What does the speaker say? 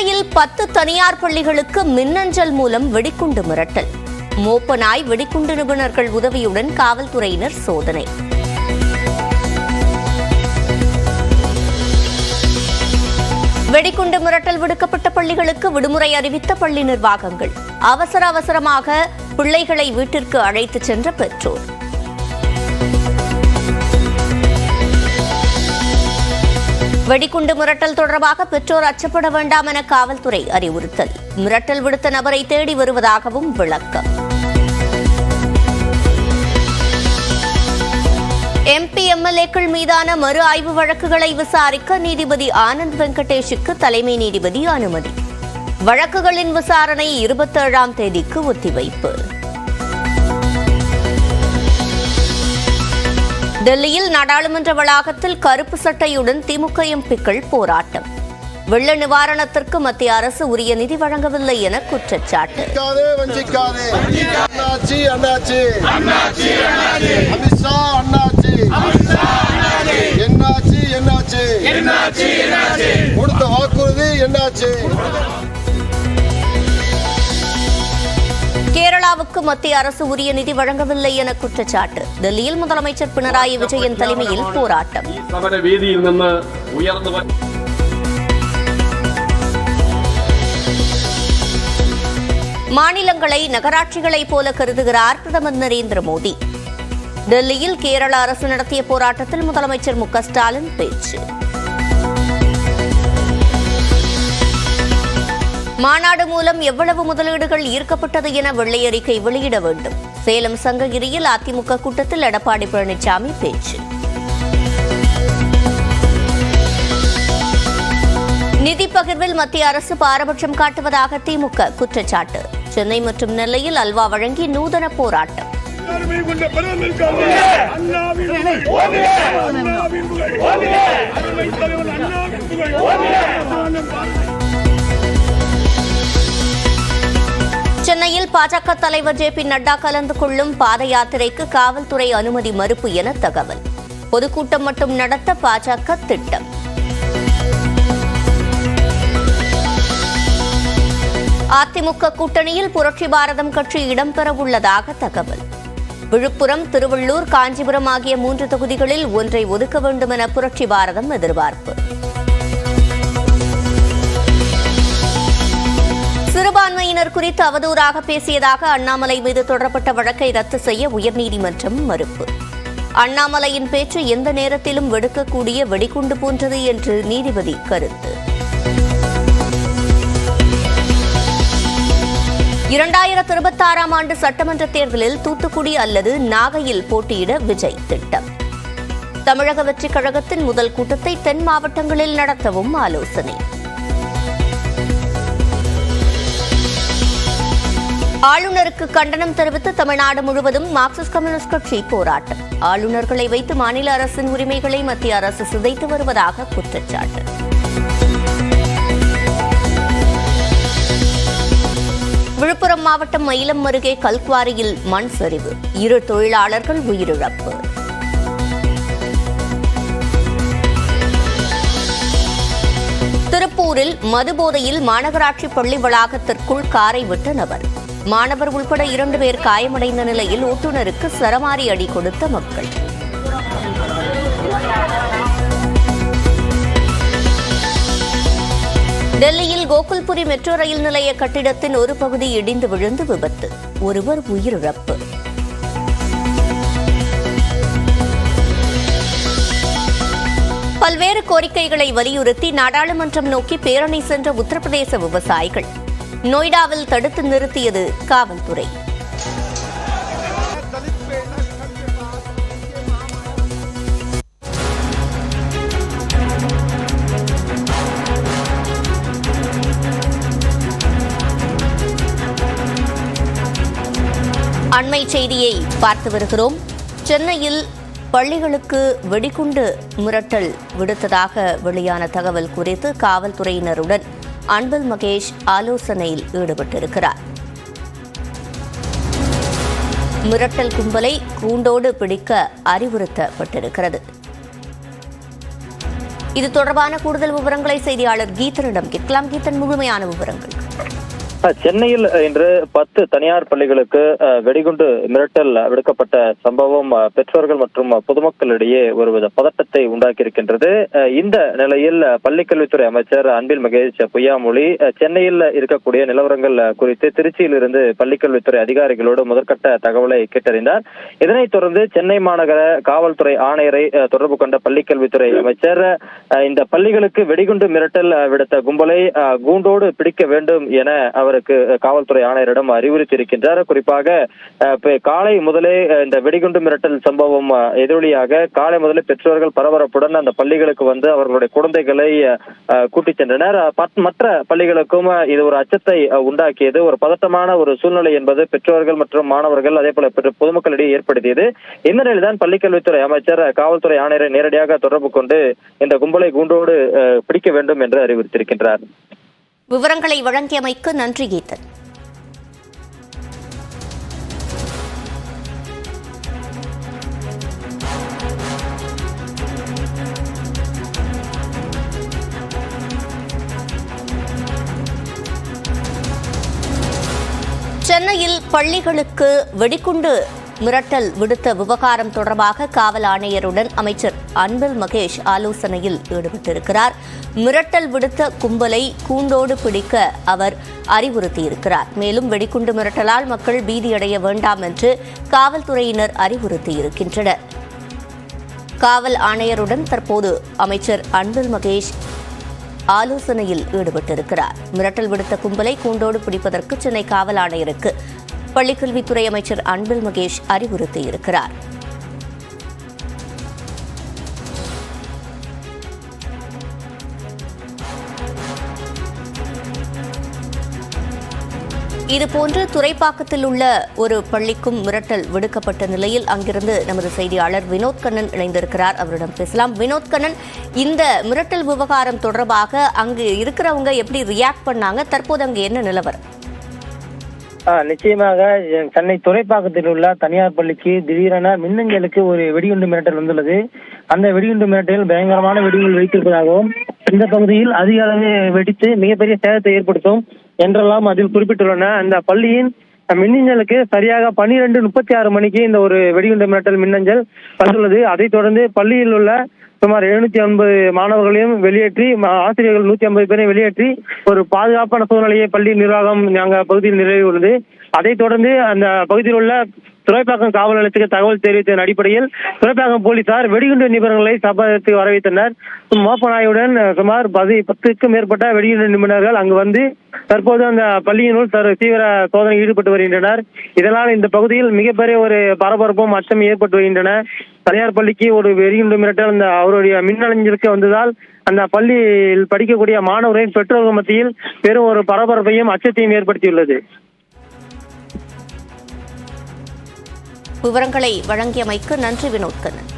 சென்னையில் 10 தனியார் பள்ளிகளுக்கு மின்னஞ்சல் மூலம் வெடிகுண்டு மிரட்டல். மோப்ப நாய் வெடிகுண்டு நிபுணர்கள் உதவியுடன் காவல்துறையினர் சோதனை. வெடிகுண்டு மிரட்டல் விடுக்கப்பட்ட பள்ளிகளுக்கு விடுமுறை அறிவித்த பள்ளி நிர்வாகங்கள். அவசரமாக பிள்ளைகளை வீட்டிற்கு அழைத்துச் சென்ற பெற்றோர். வெடிகுண்டு மிரட்டல் தொடர்பாக பெற்றோர் அச்சப்பட வேண்டாம் என காவல்துறை அறிவுறுத்தல். மிரட்டல் விடுத்த நபரை தேடி வருவதாகவும் விளக்கம். எம்பி எம்எல்ஏக்கள் மீதான மறு ஆய்வு வழக்குகளை விசாரிக்க நீதிபதி ஆனந்த் வெங்கடேஷுக்கு தலைமை நீதிபதி அனுமதி. வழக்குகளின் விசாரணை 27ஆம் தேதிக்கு ஒத்திவைப்பு. டெல்லியில் நாடாளுமன்ற வளாகத்தில் கருப்பு சட்டையுடன் திமுக எம்பிக்கள் போராட்டம். வெள்ள நிவாரணத்திற்கு மத்திய அரசு உரிய நிதி வழங்கவில்லை என குற்றச்சாட்டு. கேரளாவுக்கு மத்திய அரசு உரிய நிதி வழங்கவில்லை என குற்றச்சாட்டு. டெல்லியில் முதலமைச்சர் பினராயி விஜயன் தலைமையில் போராட்டம். மாநிலங்களை நகராட்சிகளைப் போல கருதுகிறார் பிரதமர் நரேந்திர மோடி. டெல்லியில் கேரள அரசு நடத்திய போராட்டத்தில் முதலமைச்சர் மு க ஸ்டாலின் பேச்சு. மாநாடு மூலம் எவ்வளவு முதலீடுகள் ஈர்க்கப்பட்டது என வெள்ளை அறிக்கை வெளியிட வேண்டும். சேலம் சங்ககிரியில் அதிமுக கூட்டத்தில் எடப்பாடி பழனிசாமி பேச்சு. நிதி பகிர்வில் மத்திய அரசு பாரபட்சம் காட்டுவதாக திமுக குற்றச்சாட்டு. சென்னை மற்றும் நெல்லையில் அல்வா வழங்கி நூதன போராட்டம். சென்னையில் பாஜக தலைவர் ஜே பி நட்டா கலந்து கொள்ளும் பாத யாத்திரைக்கு காவல்துறை அனுமதி மறுப்பு என தகவல். பொதுக்கூட்டம் மட்டும் நடத்த பாஜக திட்டம். அதிமுக கூட்டணியில் புரட்சி பாரதம் கட்சி இடம்பெறவுள்ளதாக தகவல். விழுப்புரம், திருவள்ளூர், காஞ்சிபுரம் ஆகிய 3 தொகுதிகளில் ஒன்றை ஒதுக்க வேண்டும் என புரட்சி பாரதம் எதிர்பார்ப்பு. சிறுபான்மையினர் குறித்து அவதூறாக பேசியதாக அண்ணாமலை மீது தொடரப்பட்ட வழக்கை ரத்து செய்ய உயர்நீதிமன்றம் மறுப்பு. அண்ணாமலையின் பேச்சு எந்த நேரத்திலும் வெடிக்கக்கூடிய வெடிகுண்டு போன்றது என்று நீதிபதி கருத்து. 2026ஆம் ஆண்டு சட்டமன்ற தேர்தலில் தூத்துக்குடி அல்லது நாகையில் போட்டியிட விஜய் திட்டம். தமிழக வெற்றிக் கழகத்தின் முதல் கூட்டத்தை தென் மாவட்டங்களில் நடத்தவும் ஆலோசனை. ஆளுநருக்கு கண்டனம் தெரிவித்து தமிழ்நாடு முழுவதும் மார்க்சிஸ்ட் கம்யூனிஸ்ட் கட்சி போராட்டம். ஆளுநர்களை வைத்து மாநில அரசின் உரிமைகளை மத்திய அரசு சிதைத்து வருவதாக குற்றச்சாட்டு. விழுப்புரம் மாவட்டம் மயிலம் அருகே கல்குவாரியில் மண் சரிவு. 2 தொழிலாளர்கள் உயிரிழப்பு. திருப்பூரில் மதுபோதையில் மாநகராட்சி பள்ளி வளாகத்திற்குள் காரை விட்ட நபர். மாணவர் உள்பட 2 பேர் காயமடைந்த நிலையில் ஓட்டுநருக்கு சரமாரி அடி கொடுத்த மக்கள். டெல்லியில் கோகுல்புரி மெட்ரோ ரயில் நிலைய கட்டிடத்தின் ஒரு பகுதி இடிந்து விழுந்து விபத்து. ஒருவர் உயிரிழப்பு. பல்வேறு கோரிக்கைகளை வலியுறுத்தி நாடாளுமன்றம் நோக்கி பேரணி சென்ற உத்தரப்பிரதேச விவசாயிகள். நொய்டாவில் தடுத்து நிறுத்தியது காவல்துறை. அண்மை செய்தியை பார்த்து வருகிறோம். சென்னையில் பள்ளிகளுக்கு வெடிகுண்டு மிரட்டல் விடுத்ததாக வெளியான தகவல் குறித்து காவல்துறையினருடன் அன்பில் மகேஷ் ஆலோசனையில் ஈடுபட்டிருக்கிறார். மிரட்டல் கும்பலை கூண்டோடு பிடிக்க அறிவுறுத்தப்பட்டிருக்கிறது. இது தொடர்பான கூடுதல் விவரங்களை செய்தியாளர் கீதனிடம் கேட்கலாம். கீதன், முழுமையான விவரங்கள். சென்னையில் இன்று 10 தனியார் பள்ளிகளுக்கு வெடிகுண்டு மிரட்டல் விடுக்கப்பட்ட சம்பவம் பெற்றோர்கள் மற்றும் பொதுமக்களிடையே ஒருவித பதட்டத்தை உண்டாக்கியிருக்கின்றது. இந்த நிலையில் பள்ளிக்கல்வித்துறை அமைச்சர் அன்பில் மகேஷ் பொய்யாமொழி சென்னையில் இருக்கக்கூடிய நிலவரங்கள் குறித்து திருச்சியிலிருந்து பள்ளிக்கல்வித்துறை அதிகாரிகளோடு முதற்கட்ட தகவலை கேட்டறிந்தார். இதனைத் தொடர்ந்து சென்னை மாநகர காவல்துறை ஆணையரை தொடர்பு கொண்ட பள்ளிக்கல்வித்துறை அமைச்சர் இந்த பள்ளிகளுக்கு வெடிகுண்டு மிரட்டல் விடுத்த கும்பலை கூண்டோடு பிடிக்க வேண்டும் என அவருக்கு காவல்துறை ஆணையரிடம் அறிவுறுத்தி இருக்கின்றார். குறிப்பாக காலை முதலே இந்த வெடிகுண்டு மிரட்டல் சம்பவம் எதிரொலியாக காலை முதலே பெற்றோர்கள் பரபரப்புடன் அந்த பள்ளிகளுக்கு வந்து அவர்களுடைய குழந்தைகளை கூட்டிச் சென்றனர். மற்ற பள்ளிகளுக்கும் இது ஒரு அச்சத்தை உண்டாக்கியது. ஒரு பதட்டமான ஒரு சூழ்நிலை என்பது பெற்றோர்கள் மற்றும் மாணவர்கள் அதே போல பொதுமக்களிடையே ஏற்படுத்தியது. இந்த நிலையில்தான் பள்ளிக்கல்வித்துறை அமைச்சர் காவல்துறை ஆணையரை நேரடியாக தொடர்பு கொண்டு இந்த கும்பலை கூண்டோடு பிடிக்க வேண்டும் என்று அறிவுறுத்தியிருக்கின்றார். விவரங்களை வழங்கியமைக்கு நன்றி கீதன். சென்னையில் பள்ளிகளுக்கு வெடிகுண்டு மிரட்டல் விடுத்த விவகாரம் தொடர்பாக காவல் ஆணையருடன் அமைச்சர் அன்பில் மகேஷ் ஆலோசனையில் ஈடுபட்டிருக்கிறார். மிரட்டல் விடுத்த கும்பலை கூண்டோடு பிடிக்க அவர் அறிவுறுத்தியிருக்கிறார். மேலும் வெடிகுண்டு மிரட்டலால் மக்கள் பீதியடைய வேண்டாம் என்று காவல்துறையினர் அறிவுறுத்தியிருக்கின்றனர். காவல் ஆணையருடன் தற்போது அமைச்சர் அன்பில் மகேஷ் ஆலோசனையில் ஈடுபட்டிருக்கிறார். மிரட்டல் விடுத்த கும்பலை கூண்டோடு பிடிப்பதற்கு சென்னை காவல் ஆணையருக்கு பள்ளிக்கல்வித்துறை அமைச்சர் அன்பில் மகேஷ் அறிவுறுத்தியிருக்கிறார். இதுபோன்று துறைப்பாக்கத்தில் உள்ள ஒரு பள்ளிக்கும் மிரட்டல் விடுக்கப்பட்ட நிலையில் அங்கிருந்து நமது செய்தியாளர் வினோத் கண்ணன் இணைந்திருக்கிறார். அவரிடம் பேசலாம். வினோத் கண்ணன், இந்த மிரட்டல் விவகாரம் தொடர்பாக அங்கு இருக்கிறவங்க எப்படி ரியாக்ட் பண்ணாங்க? தற்போது அங்கு என்ன நிலவரம்? நிச்சயமாக சென்னை துறைப்பாக்கத்தில் உள்ள தனியார் பள்ளிக்கு திடீரென மின்னஞ்சலுக்கு ஒரு வெடிகுண்டு மிரட்டல் வந்துள்ளது. அந்த வெடிகுண்டு மிரட்டலில் பயங்கரமான வெடிகுண்டு வைத்திருப்பதாகவும் இந்த பகுதியில் அதிக அளவு வெடித்து மிகப்பெரிய சேதத்தை ஏற்படுத்தும் என்றெல்லாம் அதில் குறிப்பிட்டுள்ளன. அந்த பள்ளியின் மின்னஞ்சலுக்கு சரியாக 12:36 மணிக்கு இந்த ஒரு வெடிகுண்டு மிரட்டல் மின்னஞ்சல் வந்துள்ளது. அதைத் தொடர்ந்து பள்ளியில் உள்ள சுமார் 750 மாணவர்களையும் வெளியேற்றி ஆசிரியர்கள் 150 பேரையும் வெளியேற்றி ஒரு பாதுகாப்பான சூழ்நிலையை பள்ளி நிர்வாகம் அங்க பகுதியில் நிலவியுள்ளது. அதைத் தொடர்ந்து அந்த பகுதியில் உள்ள துறைப்பாக்கம் காவல் நிலையத்துக்கு தகவல் தெரிவித்ததன் அடிப்படையில் துறைப்பாக்கம் போலீசார் வெடிகுண்டு நிபுணர்களை சம்பவத்துக்கு வரவைத்தனர். மோப்பநாயுடன் சுமார் 10க்கும் மேற்பட்ட வெடிகுண்டு நிபுணர்கள் அங்கு வந்து தற்போது அந்த பள்ளியினுள் தீவிர சோதனை ஈடுபட்டு வருகின்றனர். இதனால் இந்த பகுதியில் மிகப்பெரிய ஒரு பரபரப்பும் அச்சம் ஏற்பட்டு வருகின்றன. தனியார் பள்ளிக்கு ஒரு வெடிகுண்டு மிரட்டல் அந்த அவருடைய மின்னஞ்சலுக்கு வந்ததால் அந்த பள்ளியில் படிக்கக்கூடிய மாணவர்களின் பெற்றோர்கள் மத்தியில் பெரும் ஒரு பரபரப்பையும் அச்சத்தையும் ஏற்படுத்தியுள்ளது. விவரங்களை வழங்கியமைக்கு நன்றி வினோத் கண்ணன்.